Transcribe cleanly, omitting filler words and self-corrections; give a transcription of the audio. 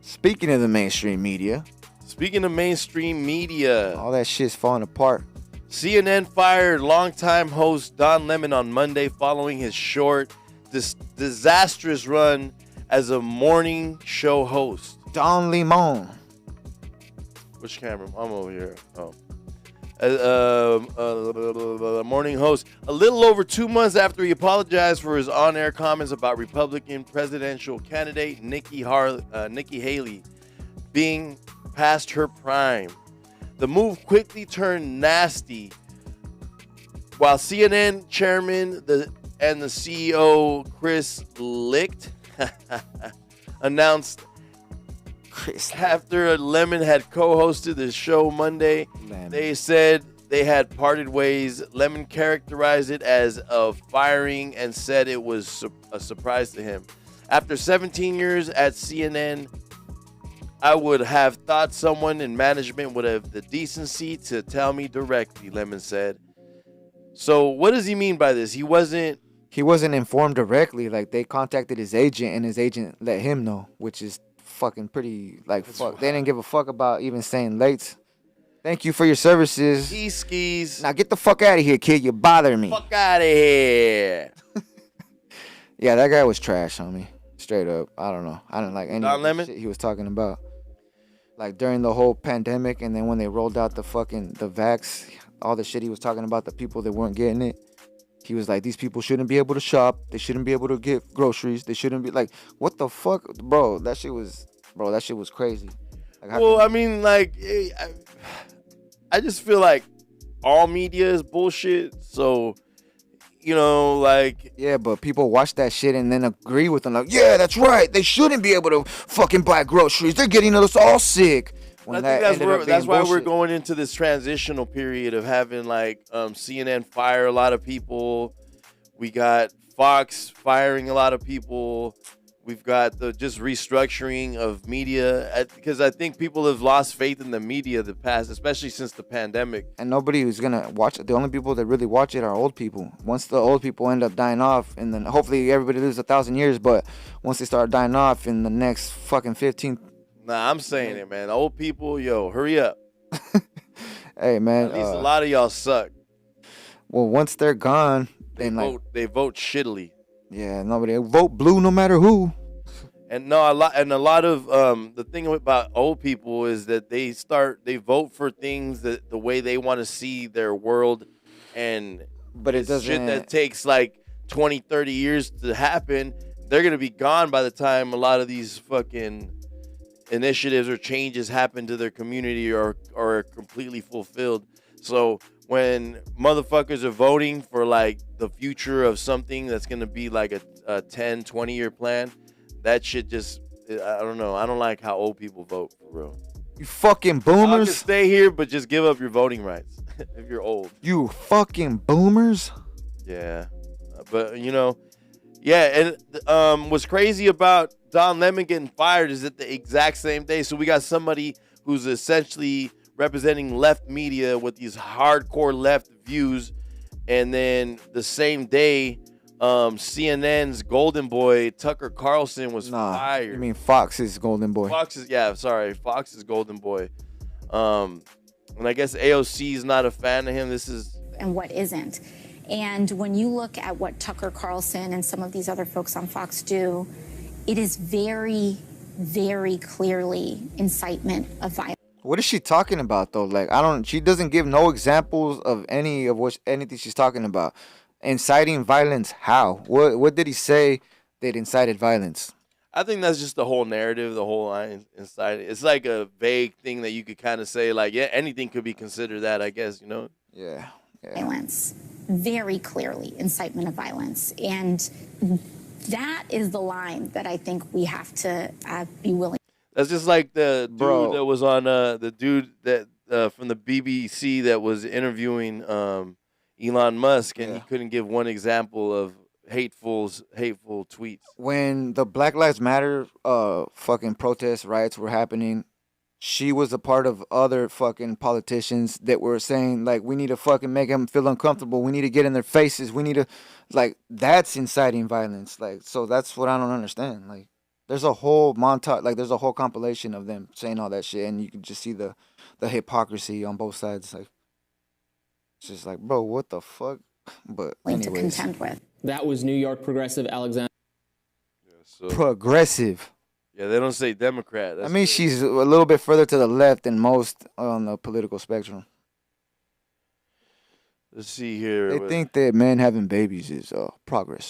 Speaking of the mainstream media, all that shit's falling apart. CNN fired longtime host Don Lemon on Monday following his short, disastrous run as a morning show host. Don Lemon. Which camera? I'm over here. Oh. Morning host. A little over 2 months after he apologized for his on-air comments about Republican presidential candidate Nikki Haley being past her prime. The move quickly turned nasty while CNN chairman and the CEO Chris Licht announced after Lemon had co-hosted the show Monday. They said they had parted ways. Lemon characterized it as a firing and said it was a surprise to him. After 17 years at CNN, I would have thought someone in management would have the decency to tell me directly, Lemon said. So what does he mean by this? He wasn't informed directly. Like, they contacted his agent, and his agent let him know, which is fucking pretty, like, fuck. They didn't give a fuck about even saying late. Thank you for your services. Skis. Now get the fuck out of here, kid. You bother me. Fuck out of here. Yeah, that guy was trash on me. Straight up. I don't know. I didn't like any Don Lemon? shit he was talking about. Like, during the whole pandemic, and then when they rolled out the vax, all the shit he was talking about, the people that weren't getting it. He was like, these people shouldn't be able to shop. They shouldn't be able to get groceries. They shouldn't be like, what the fuck? Bro, that shit was crazy. Like, well, I mean, like, I just feel like all media is bullshit. So, you know, like... Yeah, but people watch that shit and then agree with them. Like, yeah, that's right. They shouldn't be able to fucking buy groceries. They're getting us all sick. I think that's why we're going into this transitional period of having, like, CNN fire a lot of people. We got Fox firing a lot of people. We've got the just restructuring of media, because I think people have lost faith in the media the past, especially since the pandemic. And nobody who's going to watch it. The only people that really watch it are old people. Once the old people end up dying off, and then hopefully everybody lives 1,000 years, but once they start dying off in the next fucking 15... Nah, I'm saying it, man. Old people, yo, hurry up. Hey, man. At least a lot of y'all suck. Well, once they're gone... They vote shittily. Yeah, nobody vote blue no matter who. And a lot of the thing about old people is that they vote for things that the way they want to see their world, but it doesn't, shit that takes like 20, 30 years to happen. They're gonna be gone by the time a lot of these fucking initiatives or changes happen to their community or are completely fulfilled. So when motherfuckers are voting for like the future of something that's gonna be like a 10, 20 year plan, that shit just, I don't know. I don't like how old people vote, for real. You fucking boomers. I can stay here, but just give up your voting rights if you're old. You fucking boomers. Yeah. But, you know, yeah. And what's crazy about Don Lemon getting fired is at the exact same day. So we got somebody who's essentially representing left media with these hardcore left views. And then the same day, CNN's golden boy Tucker Carlson was fired. You mean Fox's golden boy? Fox's golden boy. And I guess AOC is not a fan of him. And what isn't. And when you look at what Tucker Carlson and some of these other folks on Fox do, it is very, very clearly incitement of violence. What is she talking about though? Like, she doesn't give no examples of anything she's talking about. Inciting violence, how? What did he say that incited violence? I think that's just the whole narrative, the whole line inside. It's like a vague thing that you could kind of say, like, yeah, anything could be considered that, I guess, you know? Yeah. Violence. Very clearly incitement of violence. And that is the line that I think we have to be willing. That's just like the dude that was on, the dude that from the BBC that was interviewing Elon Musk, and he couldn't give one example of hateful tweets. When the Black Lives Matter fucking protest riots were happening, she was a part of other fucking politicians that were saying, like, we need to fucking make them feel uncomfortable. We need to get in their faces. We need to, like, that's inciting violence. Like, so that's what I don't understand. Like, There's a whole montage, like there's a whole compilation of them saying all that shit, and you can just see the hypocrisy on both sides. Like, it's just like, bro, what the fuck? But anyways, to contend with. That was New York progressive Alexander. Yeah, so, progressive. Yeah, they don't say Democrat. I mean, she's a little bit further to the left than most on the political spectrum. Let's see here. They think that men having babies is progress.